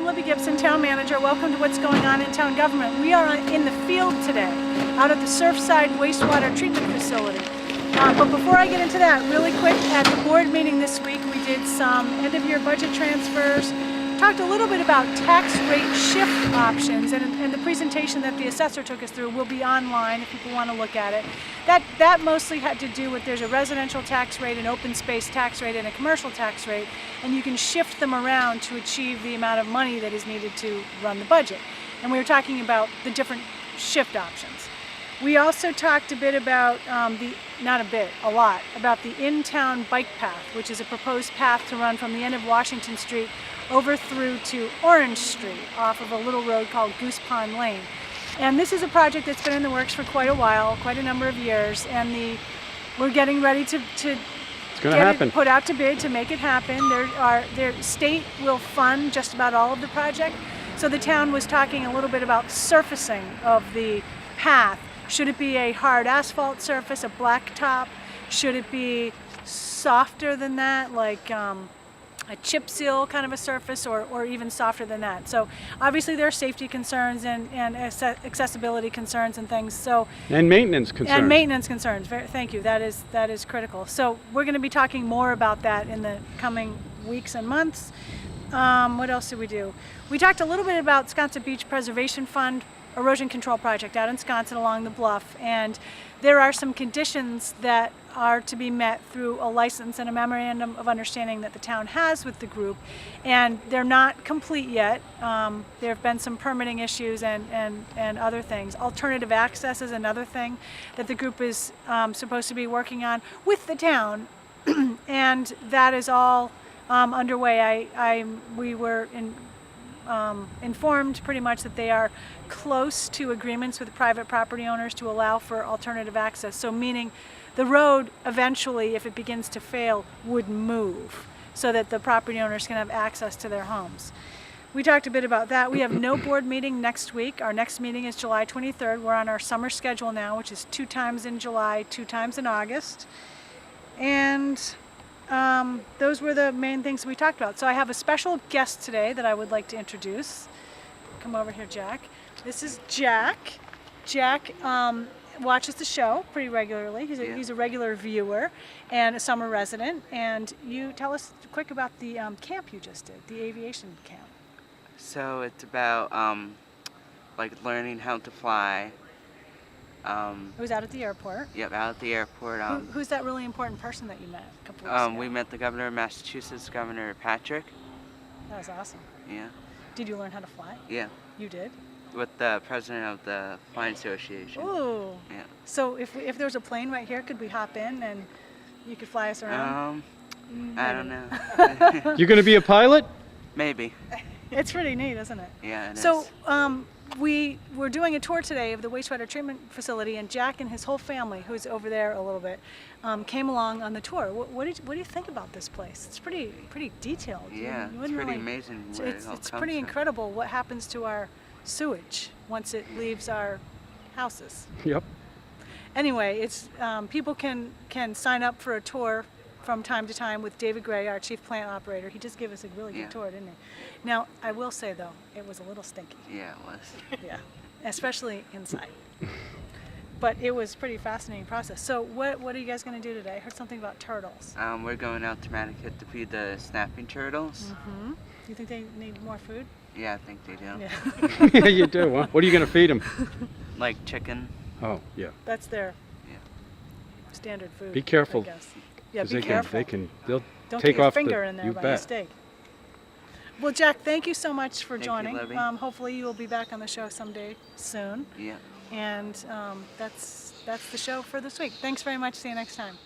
Libby Gibson, Town Manager. Welcome to What's Going On in Town Government. We are in the field today, out at the Surfside Wastewater Treatment Facility. But before I get into that, really quick, at the board meeting this week, we did some end-of-year budget transfers, talked a little bit about tax rate shift options, and the presentation that the assessor took us through will be online if people want to look at it. That mostly had to do with there's a residential tax rate, an open space tax rate, and a commercial tax rate, and you can shift them around to achieve the amount of money that is needed to run the budget. And we were talking about the different shift options. We also talked a bit about a lot, about the in-town bike path, which is a proposed path to run from the end of Washington Street over through to Orange Street off of a little road called Goose Pond Lane. And this is a project that's been in the works for quite a while, quite a number of years, and we're getting ready to get it put out to bid to make it happen. The state will fund just about all of the project. So the town was talking a little bit about surfacing of the path. Should it be a hard asphalt surface, a blacktop? Should it be softer than that, like a chip seal kind of a surface, or even softer than that? So obviously there are safety concerns and accessibility concerns and things. And maintenance concerns. Thank you. That is critical. So we're going to be talking more about that in the coming weeks and months. What else did we do? We talked a little bit about Sconset Beach Preservation Fund erosion control project out in Sconset along the bluff, and there are some conditions that are to be met through a license and a memorandum of understanding that the town has with the group, and they're not complete yet. There have been some permitting issues and other things. Alternative access is another thing that the group is supposed to be working on with the town, and that is all underway. We were informed pretty much that they are close to agreements with private property owners to allow for alternative access. So meaning the road eventually, if it begins to fail, would move so that the property owners can have access to their homes. We talked a bit about that. We have no board meeting next week. Our next meeting is July 23rd. We're on our summer schedule now, which is 2 times in July, 2 times in August. And those were the main things we talked about. So I have a special guest today that I would like to introduce. Come over here, Jack. This is Jack. Jack watches the show pretty regularly. He's a regular viewer and a summer resident. And you tell us quick about the camp you just did, the aviation camp. So it's about like learning how to fly. It was out at the airport. Yep, out at the airport. Who's that really important person that you met a couple weeks ago? We met the governor of Massachusetts, Governor Patrick. That was awesome. Yeah. Did you learn how to fly? Yeah. You did? With the president of the Flying Association. Ooh. Yeah. So if there was a plane right here, could we hop in and you could fly us around? I don't know. You're going to be a pilot? Maybe. It's pretty neat, isn't it? Yeah, it is. So we were doing a tour today of the wastewater treatment facility, and Jack and his whole family, who's over there a little bit, came along on the tour. What do you think about this place? It's pretty detailed. Yeah, it's pretty amazing. It's pretty incredible what happens to our sewage once it leaves our houses. Yep. Anyway, it's people can sign up for a tour from time to time with David Gray, our chief plant operator. He just gave us a really good tour, didn't he? Now, I will say though, it was a little stinky. Yeah, it was. Yeah, especially inside. But it was a pretty fascinating process. So what are you guys going to do today? I heard something about turtles. We're going out to Mattakit to feed the snapping turtles. Mm-hmm. Do you think they need more food? Yeah, I think they do. Yeah, Yeah, you do. Huh? What are you going to feed them? Like chicken. Oh, yeah. that's their standard food. Be careful. I guess. Yeah, be They'll careful. Don't take get your off finger in there you by bet. mistake. Well, Jack, thank you so much for Thank joining. you, Libby. Hopefully you will be back on the show someday soon. Yeah. And that's the show for this week. Thanks very much. See you next time.